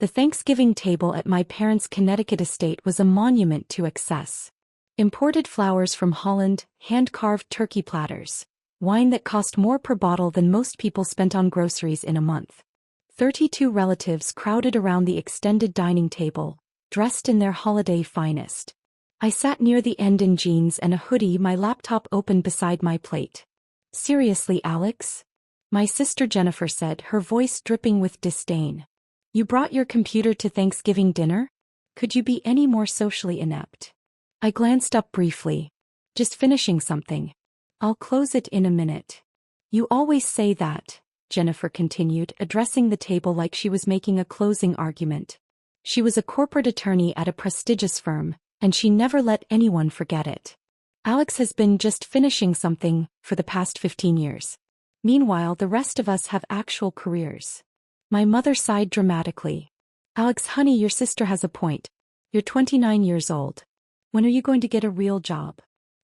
The Thanksgiving table at my parents' Connecticut estate was a monument to excess. Imported flowers from Holland, hand-carved turkey platters, wine that cost more per bottle than most people spent on groceries in a month. 32 relatives crowded around the extended dining table, dressed in their holiday finest. I sat near the end in jeans and a hoodie, my laptop open beside my plate. "Seriously, Alex?" my sister Jennifer said, her voice dripping with disdain. "You brought your computer to Thanksgiving dinner? Could you be any more socially inept?" I glanced up briefly. "Just finishing something. I'll close it in a minute." "You always say that," Jennifer continued, addressing the table like she was making a closing argument. She was a corporate attorney at a prestigious firm, and she never let anyone forget it. "Alex has been just finishing something for the past 15 years. Meanwhile, the rest of us have actual careers." My mother sighed dramatically. "Alex, honey, your sister has a point. You're 29 years old. When are you going to get a real job?"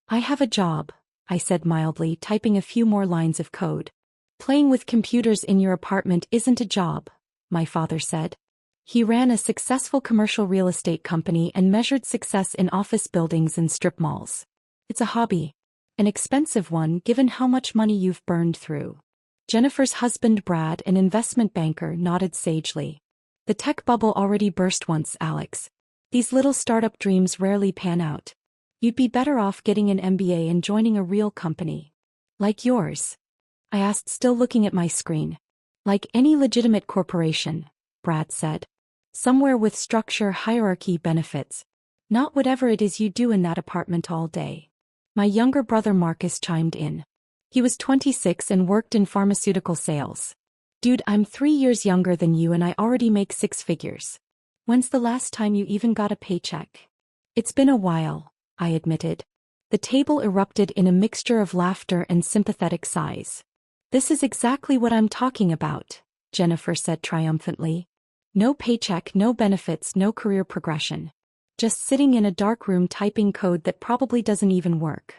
"I have a job," I said mildly, typing a few more lines of code. "Playing with computers in your apartment isn't a job," my father said. He ran a successful commercial real estate company and measured success in office buildings and strip malls. "It's a hobby. An expensive one given how much money you've burned through." Jennifer's husband Brad, an investment banker, nodded sagely. "The tech bubble already burst once, Alex. These little startup dreams rarely pan out. You'd be better off getting an MBA and joining a real company. Like yours?" I asked, still looking at my screen. "Like any legitimate corporation," Brad said. "Somewhere with structure, hierarchy, benefits. Not whatever it is you do in that apartment all day." My younger brother Marcus chimed in. He was 26 and worked in pharmaceutical sales. "Dude, I'm 3 years younger than you and I already make 6 figures. When's the last time you even got a paycheck?" "It's been a while," I admitted. The table erupted in a mixture of laughter and sympathetic sighs. "This is exactly what I'm talking about," Jennifer said triumphantly. "No paycheck, no benefits, no career progression. Just sitting in a dark room typing code that probably doesn't even work."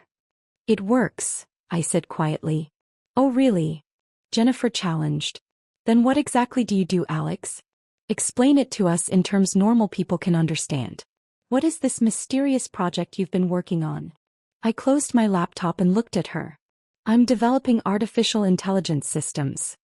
"It works," I said quietly. "Oh really?" Jennifer challenged. "Then what exactly do you do, Alex? Explain it to us in terms normal people can understand. What is this mysterious project you've been working on?" I closed my laptop and looked at her. "I'm developing artificial intelligence systems."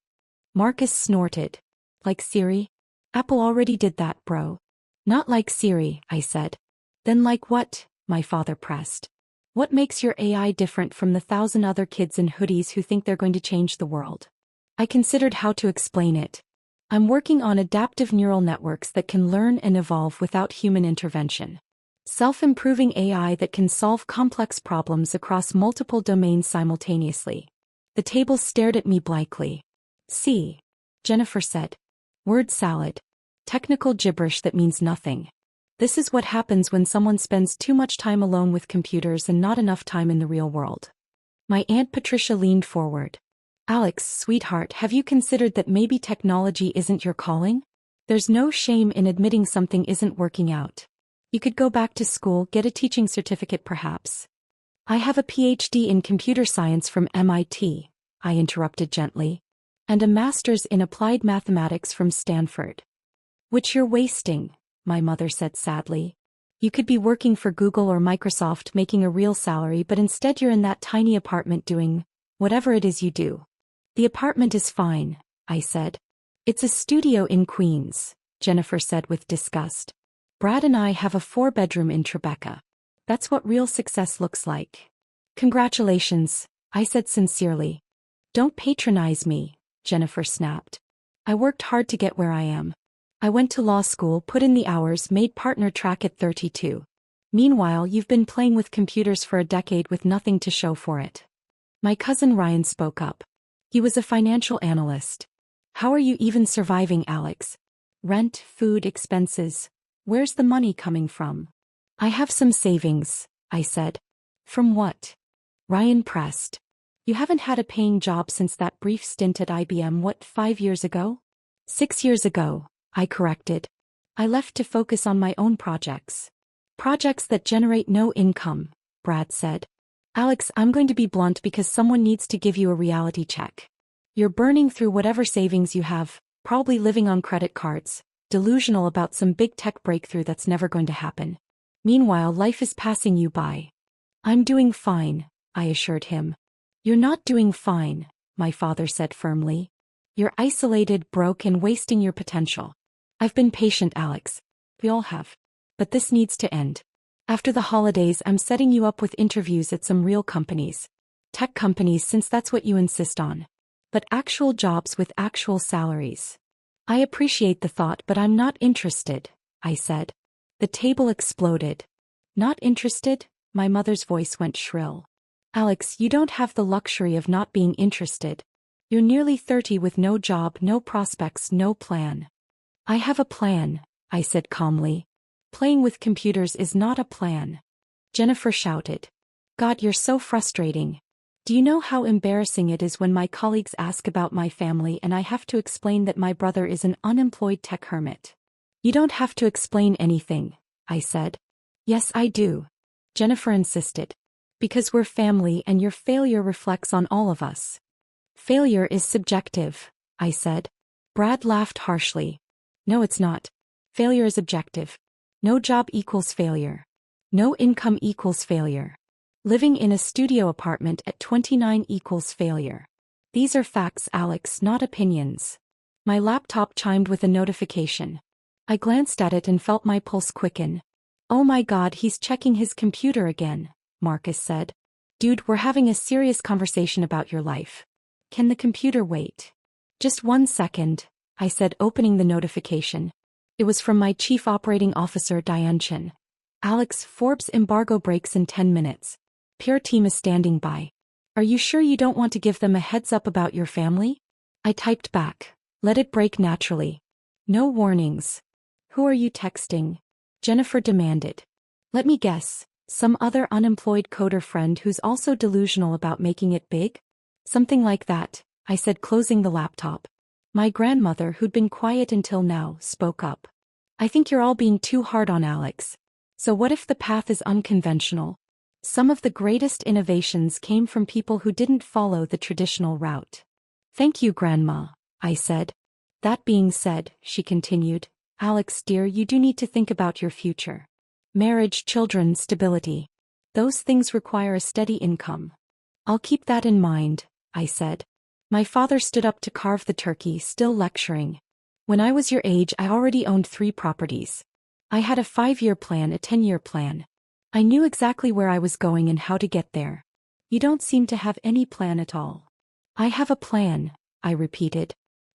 Marcus snorted. "Like Siri? Apple already did that, bro." "Not like Siri," I said. "Then like what?" my father pressed. "What makes your AI different from the 1,000 other kids in hoodies who think they're going to change the world?" I considered how to explain it. "I'm working on adaptive neural networks that can learn and evolve without human intervention. Self-improving AI that can solve complex problems across multiple domains simultaneously." The table stared at me blankly. "See," Jennifer said. "Word salad. Technical gibberish that means nothing. This is what happens when someone spends too much time alone with computers and not enough time in the real world." My Aunt Patricia leaned forward. "Alex, sweetheart, have you considered that maybe technology isn't your calling? There's no shame in admitting something isn't working out. You could go back to school, get a teaching certificate perhaps." "I have a PhD in computer science from MIT," I interrupted gently. "And a master's in applied mathematics from Stanford." "Which you're wasting," my mother said sadly. "You could be working for Google or Microsoft making a real salary, but instead you're in that tiny apartment doing whatever it is you do." "The apartment is fine," I said. "It's a studio in Queens," Jennifer said with disgust. "Brad and I have a 4-bedroom in Tribeca. That's what real success looks like." "Congratulations," I said sincerely. "Don't patronize me," Jennifer snapped. "I worked hard to get where I am. I went to law school, put in the hours, made partner track at 32. Meanwhile, you've been playing with computers for a decade with nothing to show for it." My cousin Ryan spoke up. He was a financial analyst. "How are you even surviving, Alex? Rent, food, expenses. Where's the money coming from?" "I have some savings," I said. "From what?" Ryan pressed. "You haven't had a paying job since that brief stint at IBM, what, 5 years ago?" 6 years ago, I corrected. "I left to focus on my own projects." "Projects that generate no income," Brad said. "Alex, I'm going to be blunt because someone needs to give you a reality check. You're burning through whatever savings you have, probably living on credit cards, delusional about some big tech breakthrough that's never going to happen. Meanwhile, life is passing you by. I'm doing fine, I assured him. You're not doing fine, my father said firmly. You're isolated, broke, and wasting your potential. I've been patient, Alex. We all have. But this needs to end. After the holidays, I'm setting you up with interviews at some real companies. Tech companies, since that's what you insist on. But actual jobs with actual salaries. I appreciate the thought, but I'm not interested, I said. The table exploded. Not interested? My mother's voice went shrill. Alex, you don't have the luxury of not being interested. You're nearly 30 with no job, no prospects, no plan. I have a plan, I said calmly. Playing with computers is not a plan. Jennifer shouted. God, you're so frustrating. Do you know how embarrassing it is when my colleagues ask about my family and I have to explain that my brother is an unemployed tech hermit? You don't have to explain anything, I said. Yes, I do. Jennifer insisted. Because we're family and your failure reflects on all of us. Failure is subjective, I said. Brad laughed harshly. No, it's not. Failure is objective. No job equals failure. No income equals failure. Living in a studio apartment at 29 equals failure. These are facts, Alex, not opinions. My laptop chimed with a notification. I glanced at it and felt my pulse quicken. Oh my God, he's checking his computer again, Marcus said. Dude, we're having a serious conversation about your life. Can the computer wait? Just 1 second, I said, opening the notification. It was from my Chief Operating Officer, Diane Chin. Alex, Forbes embargo breaks in 10 minutes. PR team is standing by. Are you sure you don't want to give them a heads up about your family? I typed back. Let it break naturally. No warnings. Who are you texting? Jennifer demanded. Let me guess. Some other unemployed coder friend who's also delusional about making it big? Something like that, I said, closing the laptop. My grandmother, who'd been quiet until now, spoke up. I think you're all being too hard on Alex. So what if the path is unconventional? Some of the greatest innovations came from people who didn't follow the traditional route. Thank you, Grandma, I said. That being said, she continued, Alex dear, you do need to think about your future. Marriage, children, stability. Those things require a steady income. I'll keep that in mind, I said. My father stood up to carve the turkey, still lecturing. When I was your age, I already owned 3 properties. I had a 5-year plan, a 10-year plan. I knew exactly where I was going and how to get there. You don't seem to have any plan at all. I have a plan, I repeated.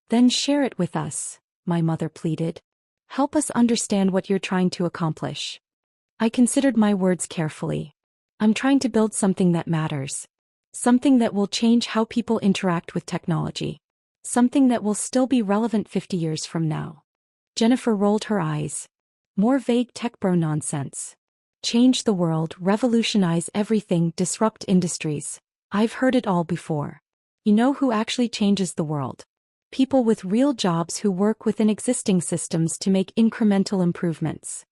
Then share it with us, my mother pleaded. Help us understand what you're trying to accomplish. I considered my words carefully. I'm trying to build something that matters. Something that will change how people interact with technology. Something that will still be relevant 50 years from now. Jennifer rolled her eyes. More vague tech bro nonsense. Change the world, revolutionize everything, disrupt industries. I've heard it all before. You know who actually changes the world? People with real jobs who work within existing systems to make incremental improvements.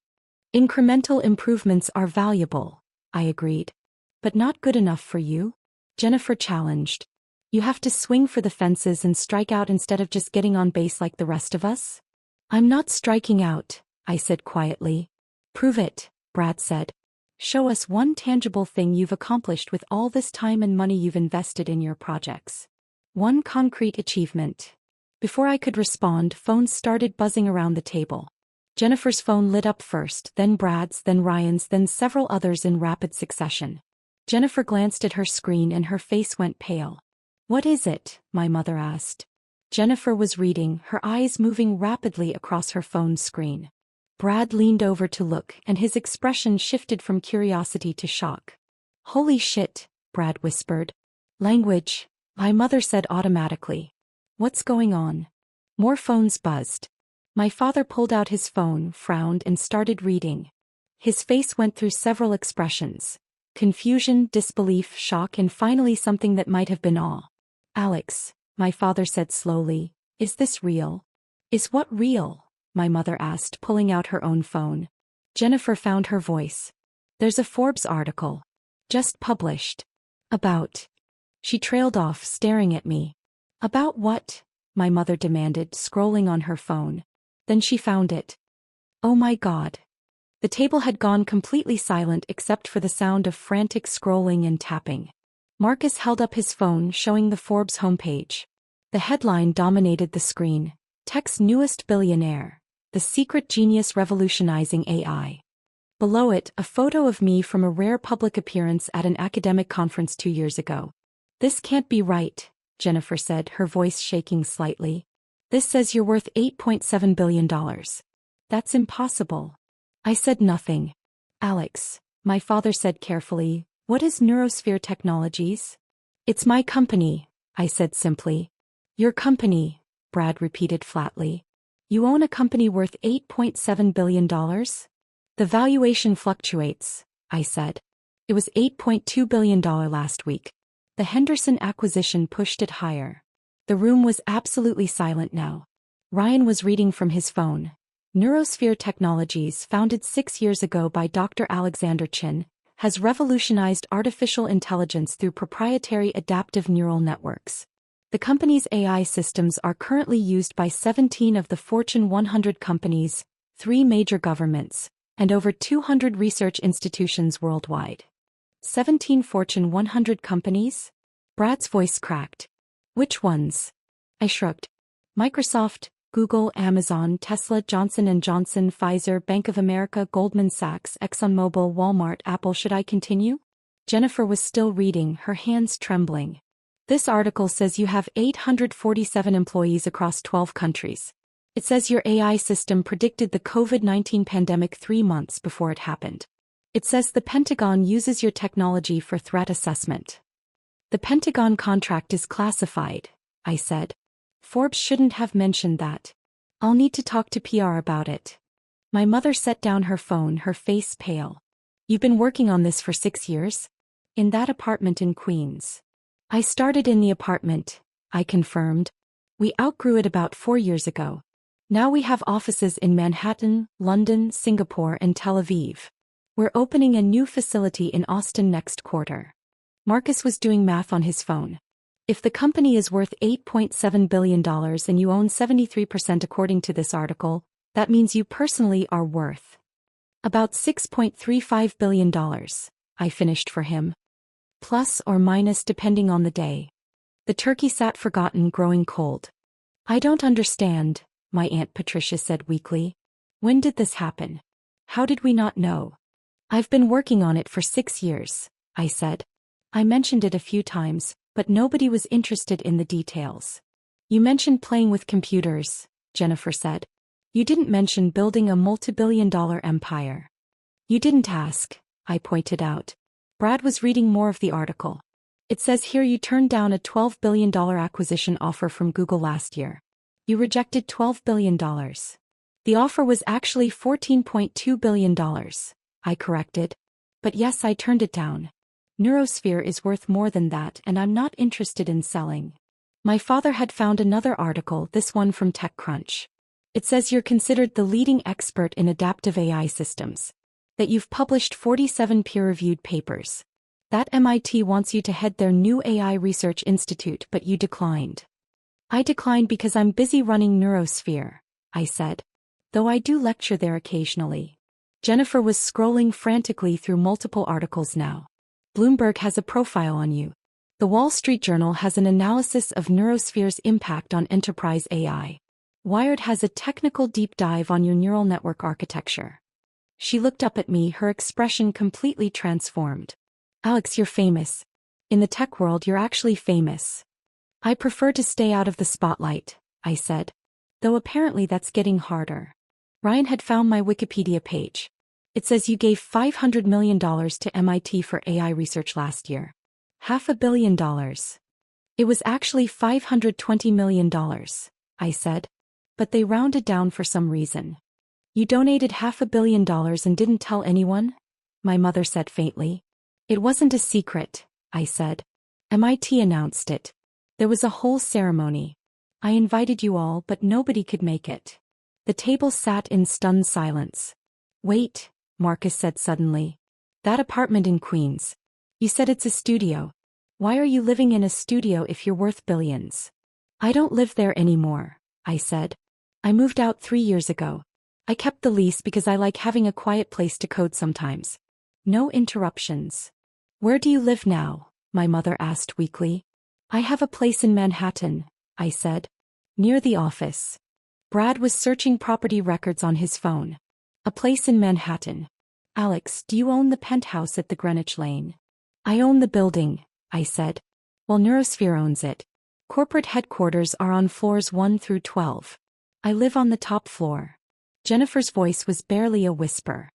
Incremental improvements are valuable, I agreed. But not good enough for you? Jennifer challenged. You have to swing for the fences and strike out instead of just getting on base like the rest of us? I'm not striking out, I said quietly. Prove it, Brad said. Show us one tangible thing you've accomplished with all this time and money you've invested in your projects. One concrete achievement. Before I could respond, phones started buzzing around the table. Jennifer's phone lit up first, then Brad's, then Ryan's, then several others in rapid succession. Jennifer glanced at her screen and her face went pale. What is it? My mother asked. Jennifer was reading, her eyes moving rapidly across her phone screen. Brad leaned over to look, and his expression shifted from curiosity to shock. Holy shit, Brad whispered. Language, my mother said automatically. What's going on? More phones buzzed. My father pulled out his phone, frowned, and started reading. His face went through several expressions. Confusion, disbelief, shock, and finally something that might have been awe. Alex, my father said slowly, is this real? Is what real? My mother asked, pulling out her own phone. Jennifer found her voice. There's a Forbes article. Just published. About. She trailed off, staring at me. About what? My mother demanded, scrolling on her phone. Then she found it. Oh my God. The table had gone completely silent except for the sound of frantic scrolling and tapping. Marcus held up his phone showing the Forbes homepage. The headline dominated the screen. Tech's newest billionaire. The secret genius revolutionizing AI. Below it, a photo of me from a rare public appearance at an academic conference 2 years ago. This can't be right, Jennifer said, her voice shaking slightly. This says you're worth $8.7 billion. That's impossible. I said nothing. Alex, my father said carefully, what is Neurosphere Technologies? It's my company, I said simply. Your company, Brad repeated flatly. You own a company worth $8.7 billion? The valuation fluctuates, I said. It was $8.2 billion last week. The Henderson acquisition pushed it higher. The room was absolutely silent now. Ryan was reading from his phone. Neurosphere Technologies, founded 6 years ago by Dr. Alexander Chin, has revolutionized artificial intelligence through proprietary adaptive neural networks. The company's AI systems are currently used by 17 of the Fortune 100 companies, 3 major governments, and over 200 research institutions worldwide. 17 Fortune 100 companies? Brad's voice cracked. Which ones? I shrugged. Microsoft, Google, Amazon, Tesla, Johnson & Johnson, Pfizer, Bank of America, Goldman Sachs, ExxonMobil, Walmart, Apple. Should I continue? Jennifer was still reading, her hands trembling. This article says you have 847 employees across 12 countries. It says your AI system predicted the COVID-19 pandemic 3 months before it happened. It says the Pentagon uses your technology for threat assessment. The Pentagon contract is classified, I said. Forbes shouldn't have mentioned that. I'll need to talk to PR about it. My mother set down her phone, her face pale. You've been working on this for 6 years? In that apartment in Queens. I started in the apartment, I confirmed. We outgrew it about 4 years ago. Now we have offices in Manhattan, London, Singapore, and Tel Aviv. We're opening a new facility in Austin next quarter. Marcus was doing math on his phone. If the company is worth $8.7 billion and you own 73% according to this article, that means you personally are worth about $6.35 billion, I finished for him. Plus or minus depending on the day. The turkey sat forgotten, growing cold. I don't understand, my Aunt Patricia said weakly. When did this happen? How did we not know? I've been working on it for 6 years, I said. I mentioned it a few times, but nobody was interested in the details. You mentioned playing with computers, Jennifer said. You didn't mention building a multi-billion-dollar empire. You didn't ask, I pointed out. Brad was reading more of the article. It says here you turned down a $12 billion acquisition offer from Google last year. You rejected $12 billion. The offer was actually $14.2 billion, I corrected. But yes, I turned it down. Neurosphere is worth more than that, and I'm not interested in selling. My father had found another article, this one from TechCrunch. It says you're considered the leading expert in adaptive AI systems. That you've published 47 peer-reviewed papers. That MIT wants you to head their new AI research institute, but you declined. I declined because I'm busy running Neurosphere, I said. Though I do lecture there occasionally. Jennifer was scrolling frantically through multiple articles now. Bloomberg has a profile on you. The Wall Street Journal has an analysis of Neurosphere's impact on enterprise AI. Wired has a technical deep dive on your neural network architecture. She looked up at me, her expression completely transformed. Alex, you're famous. In the tech world, you're actually famous. I prefer to stay out of the spotlight, I said. Though apparently that's getting harder. Ryan had found my Wikipedia page. It says you gave $500 million to MIT for AI research last year. $500 million. It was actually $520 million, I said. But they rounded down for some reason. You donated $500 million and didn't tell anyone? My mother said faintly. It wasn't a secret, I said. MIT announced it. There was a whole ceremony. I invited you all, but nobody could make it. The table sat in stunned silence. Wait, Marcus said suddenly. That apartment in Queens. You said it's a studio. Why are you living in a studio if you're worth billions? I don't live there anymore, I said. I moved out 3 years ago. I kept the lease because I like having a quiet place to code sometimes. No interruptions. Where do you live now? My mother asked weakly. I have a place in Manhattan, I said. Near the office. Brad was searching property records on his phone. A place in Manhattan. Alex, do you own the penthouse at the Greenwich Lane? I own the building, I said. Well, Neurosphere owns it. Corporate headquarters are on floors 1 through 12. I live on the top floor. Jennifer's voice was barely a whisper.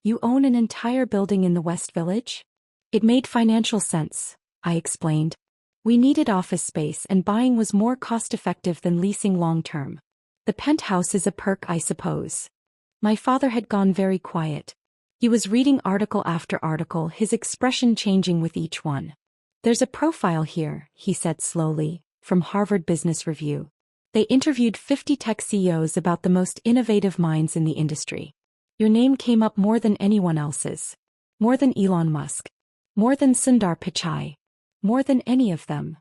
You own an entire building in the West Village? It made financial sense, I explained. We needed office space and buying was more cost-effective than leasing long-term. The penthouse is a perk, I suppose. My father had gone very quiet. He was reading article after article, his expression changing with each one. There's a profile here, he said slowly, from Harvard Business Review. They interviewed 50 tech CEOs about the most innovative minds in the industry. Your name came up more than anyone else's. More than Elon Musk. More than Sundar Pichai. More than any of them.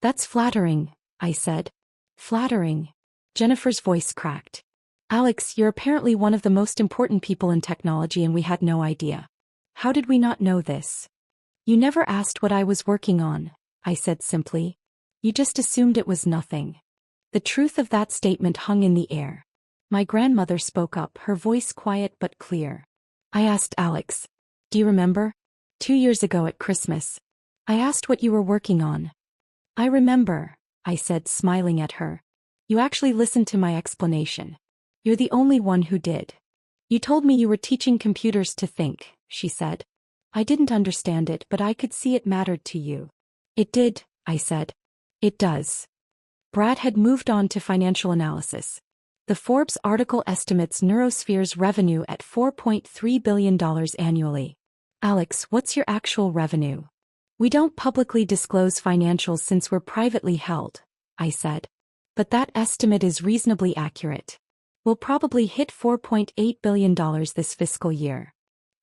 That's flattering, I said. Flattering. Jennifer's voice cracked. Alex, you're apparently one of the most important people in technology and we had no idea. How did we not know this? You never asked what I was working on, I said simply. You just assumed it was nothing. The truth of that statement hung in the air. My grandmother spoke up, her voice quiet but clear. I asked Alex, do you remember? 2 years ago at Christmas. I asked what you were working on. I remember, I said, smiling at her. You actually listened to my explanation. You're the only one who did. You told me you were teaching computers to think, she said. I didn't understand it, but I could see it mattered to you. It did, I said. It does. Brad had moved on to financial analysis. The Forbes article estimates Neurosphere's revenue at $4.3 billion annually. Alex, what's your actual revenue? We don't publicly disclose financials since we're privately held, I said. But that estimate is reasonably accurate. We'll probably hit $4.8 billion this fiscal year.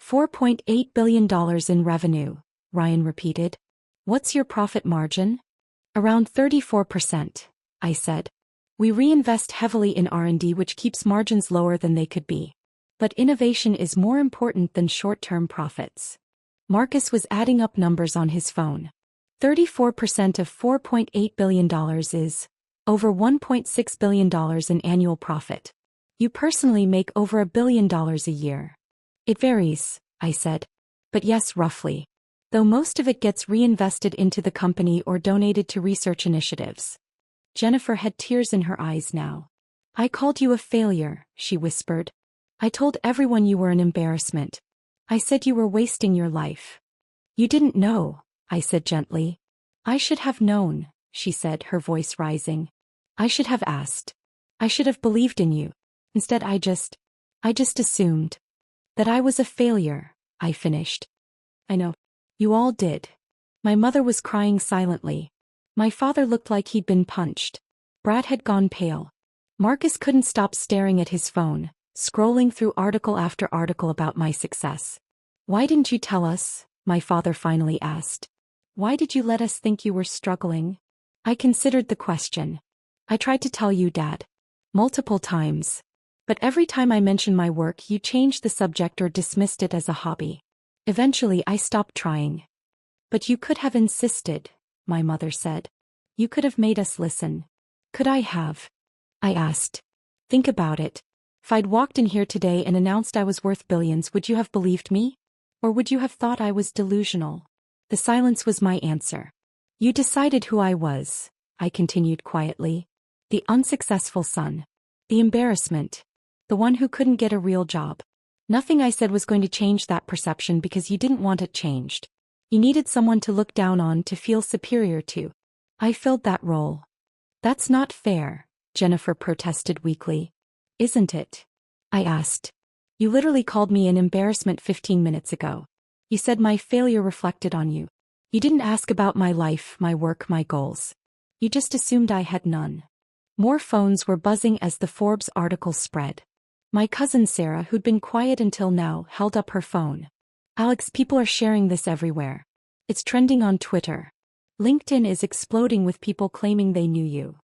$4.8 billion in revenue, Ryan repeated. What's your profit margin? Around 34%, I said. We reinvest heavily in R&D, which keeps margins lower than they could be. But innovation is more important than short-term profits. Marcus was adding up numbers on his phone. 34% of $4.8 billion is over $1.6 billion in annual profit. You personally make over $1 billion a year. It varies, I said. But yes, roughly. Though most of it gets reinvested into the company or donated to research initiatives. Jennifer had tears in her eyes now. I called you a failure, she whispered. I told everyone you were an embarrassment. I said you were wasting your life. You didn't know, I said gently. I should have known, she said, her voice rising. I should have asked. I should have believed in you. Instead I just assumed. That I was a failure, I finished. I know. You all did. My mother was crying silently. My father looked like he'd been punched. Brad had gone pale. Marcus couldn't stop staring at his phone, scrolling through article after article about my success. Why didn't you tell us? My father finally asked. Why did you let us think you were struggling? I considered the question. I tried to tell you, Dad. Multiple times. But every time I mentioned my work, you changed the subject or dismissed it as a hobby. Eventually, I stopped trying. But you could have insisted, my mother said. You could have made us listen. Could I have? I asked. Think about it. If I'd walked in here today and announced I was worth billions, would you have believed me? Or would you have thought I was delusional? The silence was my answer. You decided who I was, I continued quietly. The unsuccessful son. The embarrassment. The one who couldn't get a real job. Nothing I said was going to change that perception because you didn't want it changed. You needed someone to look down on, to feel superior to. I filled that role. That's not fair, Jennifer protested weakly. Isn't it? I asked. You literally called me an embarrassment 15 minutes ago. You said my failure reflected on you. You didn't ask about my life, my work, my goals. You just assumed I had none. More phones were buzzing as the Forbes article spread. My cousin Sarah, who'd been quiet until now, held up her phone. Alex, people are sharing this everywhere. It's trending on Twitter. LinkedIn is exploding with people claiming they knew you.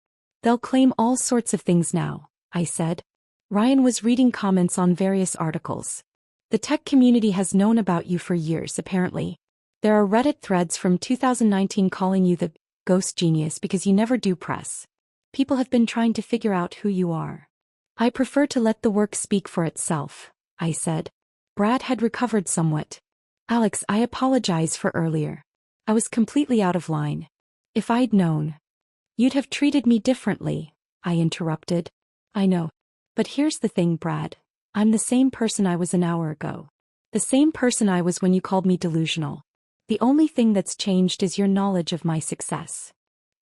They'll claim all sorts of things now, I said. Ryan was reading comments on various articles. The tech community has known about you for years, apparently. There are Reddit threads from 2019 calling you the ghost genius because you never do press. People have been trying to figure out who you are. I prefer to let the work speak for itself, I said. Brad had recovered somewhat. Alex, I apologize for earlier. I was completely out of line. If I'd known. You'd have treated me differently, I interrupted. I know. But here's the thing, Brad. I'm the same person I was an hour ago. The same person I was when you called me delusional. The only thing that's changed is your knowledge of my success.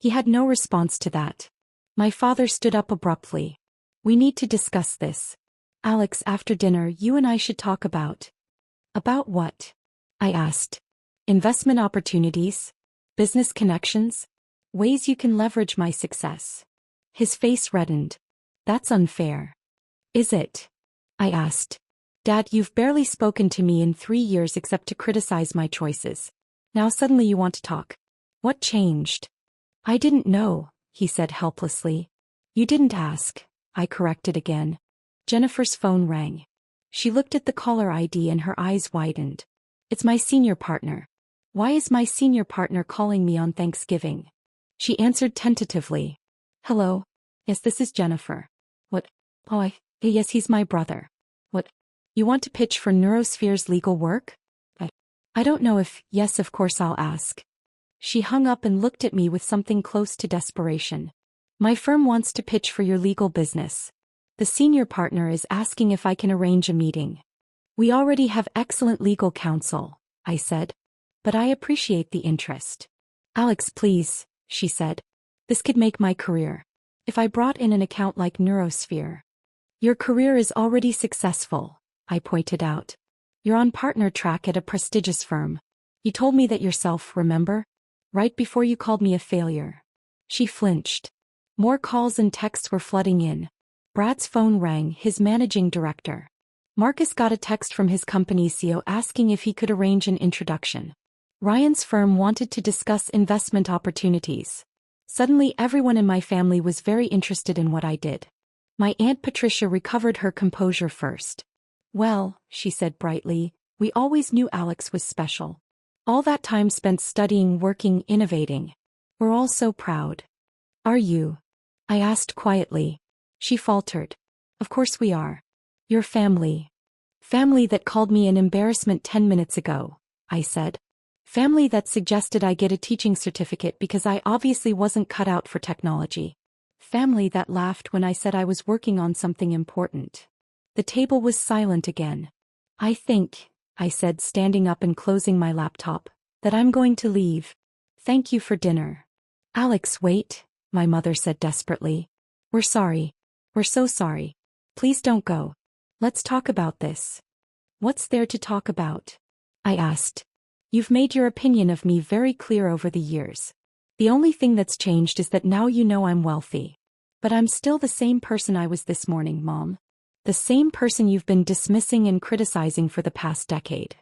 He had no response to that. My father stood up abruptly. We need to discuss this. Alex, after dinner, you and I should talk about. About what? I asked. Investment opportunities? Business connections? Ways you can leverage my success. His face reddened. That's unfair. Is it? I asked. Dad, you've barely spoken to me in 3 years except to criticize my choices. Now suddenly you want to talk. What changed? I didn't know, he said helplessly. You didn't ask, I corrected again. Jennifer's phone rang. She looked at the caller ID and her eyes widened. It's my senior partner. Why is my senior partner calling me on Thanksgiving? She answered tentatively. Hello? Yes, this is Jennifer. What? Oh, yes, he's my brother. What? You want to pitch for Neurosphere's legal work? I don't know if, yes, of course I'll ask. She hung up and looked at me with something close to desperation. My firm wants to pitch for your legal business. The senior partner is asking if I can arrange a meeting. We already have excellent legal counsel, I said. But I appreciate the interest. Alex, please, she said. This could make my career. If I brought in an account like Neurosphere. Your career is already successful, I pointed out. You're on partner track at a prestigious firm. You told me that yourself, remember? Right before you called me a failure. She flinched. More calls and texts were flooding in. Brad's phone rang, his managing director. Marcus got a text from his company's CEO asking if he could arrange an introduction. Ryan's firm wanted to discuss investment opportunities. Suddenly everyone in my family was very interested in what I did. My Aunt Patricia recovered her composure first. Well, she said brightly, we always knew Alex was special. All that time spent studying, working, innovating. We're all so proud. Are you? I asked quietly. She faltered. Of course we are. Your family. Family that called me an embarrassment 10 minutes ago, I said. Family that suggested I get a teaching certificate because I obviously wasn't cut out for technology. Family that laughed when I said I was working on something important. The table was silent again. I think, I said, standing up and closing my laptop, that I'm going to leave. Thank you for dinner. Alex, wait, my mother said desperately. We're sorry. We're so sorry. Please don't go. Let's talk about this. What's there to talk about? I asked. You've made your opinion of me very clear over the years. The only thing that's changed is that now you know I'm wealthy. But I'm still the same person I was this morning, Mom. The same person you've been dismissing and criticizing for the past decade.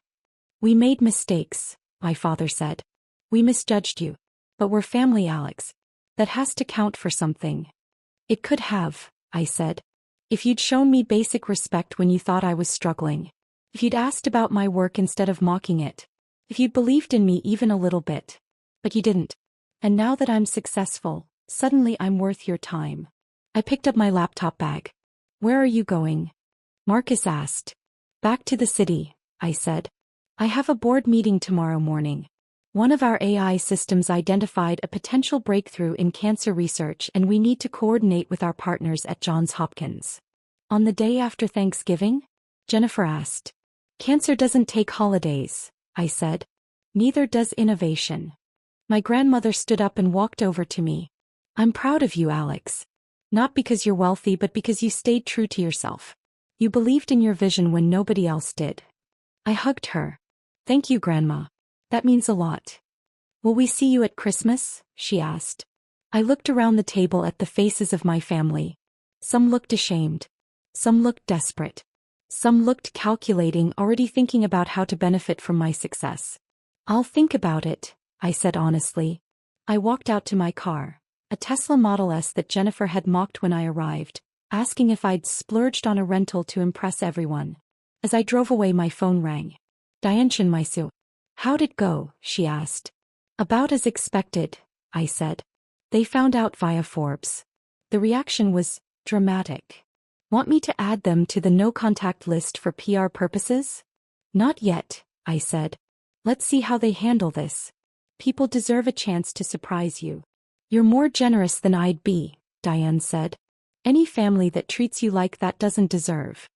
We made mistakes, my father said. We misjudged you. But we're family, Alex. That has to count for something. It could have, I said. If you'd shown me basic respect when you thought I was struggling. If you'd asked about my work instead of mocking it. If you'd believed in me even a little bit. But you didn't. And now that I'm successful, suddenly I'm worth your time. I picked up my laptop bag. Where are you going? Marcus asked. Back to the city, I said. I have a board meeting tomorrow morning. One of our AI systems identified a potential breakthrough in cancer research and we need to coordinate with our partners at Johns Hopkins. On the day after Thanksgiving? Jennifer asked. Cancer doesn't take holidays, I said. Neither does innovation. My grandmother stood up and walked over to me. I'm proud of you, Alex. Not because you're wealthy but because you stayed true to yourself. You believed in your vision when nobody else did. I hugged her. Thank you, Grandma. That means a lot. Will we see you at Christmas? She asked. I looked around the table at the faces of my family. Some looked ashamed. Some looked desperate. Some looked calculating, already thinking about how to benefit from my success. I'll think about it, I said honestly. I walked out to my car. A Tesla Model S that Jennifer had mocked when I arrived. asking if I'd splurged on a rental to impress everyone. As I drove away, my phone rang. Diane Maisu. How'd it go? She asked. About as expected, I said. They found out via Forbes. The reaction was dramatic. Want me to add them to the no-contact list for PR purposes? Not yet, I said. Let's see how they handle this. People deserve a chance to surprise you. You're more generous than I'd be, Diane said. Any family that treats you like that doesn't deserve.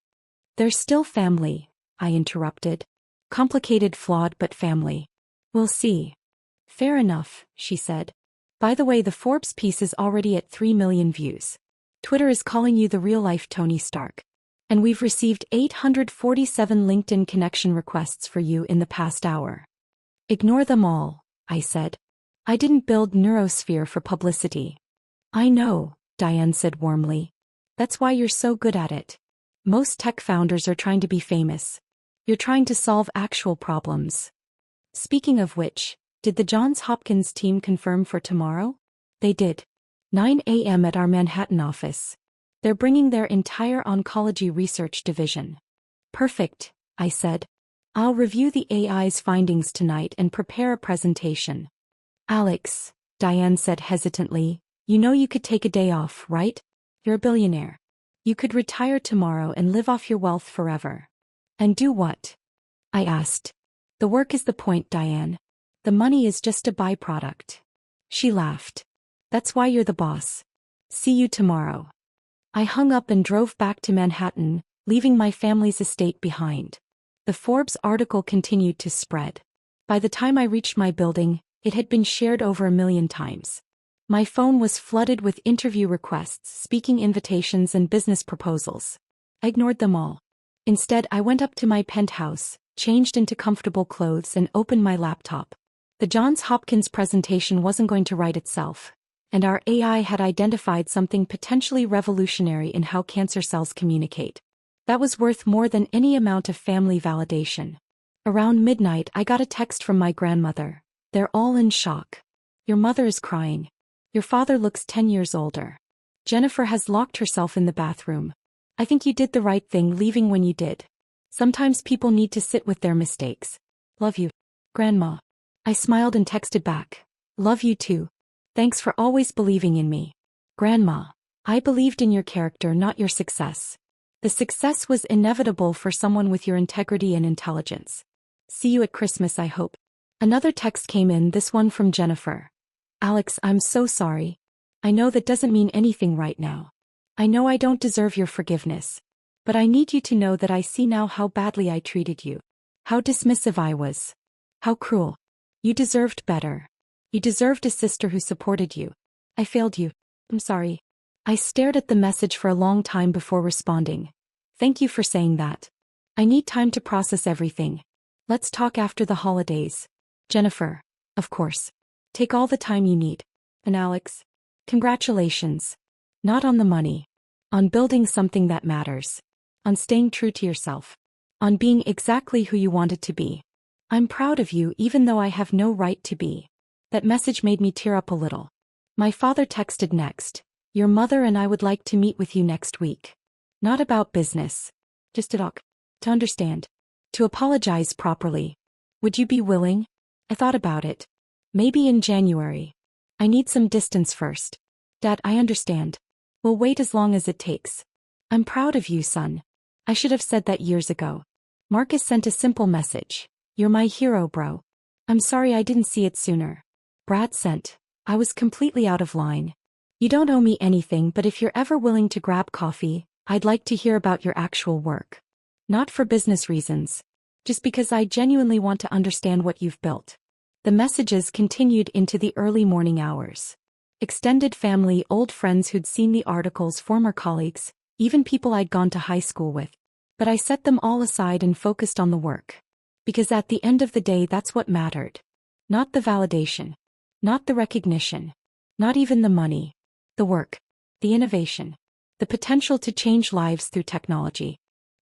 They're still family, I interrupted. Complicated, flawed, but family. We'll see. Fair enough, she said. By the way, the Forbes piece is already at 3 million views. Twitter is calling you the real-life Tony Stark. And we've received 847 LinkedIn connection requests for you in the past hour. Ignore them all, I said. I didn't build Neurosphere for publicity. I know, Diane said warmly. That's why you're so good at it. Most tech founders are trying to be famous. You're trying to solve actual problems. Speaking of which, did the Johns Hopkins team confirm for tomorrow? They did. 9 a.m. at our Manhattan office. They're bringing their entire oncology research division. Perfect, I said. I'll review the AI's findings tonight and prepare a presentation. Alex, Diane said hesitantly, you know you could take a day off, right? You're a billionaire. You could retire tomorrow and live off your wealth forever. And do what? I asked. The work is the point, Diane. The money is just a byproduct. She laughed. That's why you're the boss. See you tomorrow. I hung up and drove back to Manhattan, leaving my family's estate behind. The Forbes article continued to spread. By the time I reached my building, it had been shared over 1 million times. My phone was flooded with interview requests, speaking invitations, and business proposals. I ignored them all. Instead, I went up to my penthouse, changed into comfortable clothes, and opened my laptop. The Johns Hopkins presentation wasn't going to write itself, and our AI had identified something potentially revolutionary in how cancer cells communicate. That was worth more than any amount of family validation. Around midnight, I got a text from my grandmother. They're all in shock. Your mother is crying. Your father looks 10 years older. Jennifer has locked herself in the bathroom. I think you did the right thing leaving when you did. Sometimes people need to sit with their mistakes. Love you, Grandma. I smiled and texted back. Love you too. Thanks for always believing in me. Grandma, I believed in your character, not your success. The success was inevitable for someone with your integrity and intelligence. See you at Christmas, I hope. Another text came in, this one from Jennifer. Alex, I'm so sorry. I know that doesn't mean anything right now. I know I don't deserve your forgiveness. But I need you to know that I see now how badly I treated you. How dismissive I was. How cruel. You deserved better. You deserved a sister who supported you. I failed you. I'm sorry. I stared at the message for a long time before responding. Thank you for saying that. I need time to process everything. Let's talk after the holidays. Jennifer. Of course. Take all the time you need. And Alex. Congratulations. Not on the money. On building something that matters. On staying true to yourself. On being exactly who you wanted to be. I'm proud of you even though I have no right to be. That message made me tear up a little. My father texted next. Your mother and I would like to meet with you next week. Not about business. Just to talk. To understand. To apologize properly. Would you be willing? I thought about it. Maybe in January. I need some distance first. Dad, I understand. We'll wait as long as it takes. I'm proud of you, son. I should have said that years ago. Marcus sent a simple message. You're my hero, bro. I'm sorry I didn't see it sooner. Brad sent. I was completely out of line. You don't owe me anything, but if you're ever willing to grab coffee, I'd like to hear about your actual work. Not for business reasons. Just because I genuinely want to understand what you've built. The messages continued into the early morning hours. Extended family, old friends who'd seen the articles, former colleagues, even people I'd gone to high school with. But I set them all aside and focused on the work. Because at the end of the day, that's what mattered. Not the validation. Not the recognition. Not even the money. The work. The innovation. The potential to change lives through technology.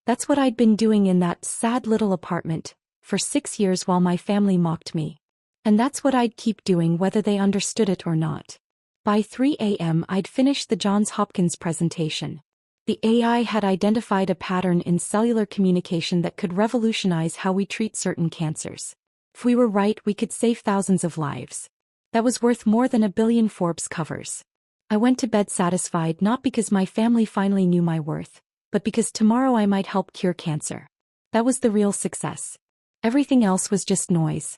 That's what I'd been doing in that sad little apartment for 6 years while my family mocked me. And that's what I'd keep doing whether they understood it or not. By 3 a.m. I'd finished the Johns Hopkins presentation. The AI had identified a pattern in cellular communication that could revolutionize how we treat certain cancers. If we were right, we could save thousands of lives. That was worth more than 1 billion Forbes covers. I went to bed satisfied not because my family finally knew my worth, but because tomorrow I might help cure cancer. That was the real success. Everything else was just noise.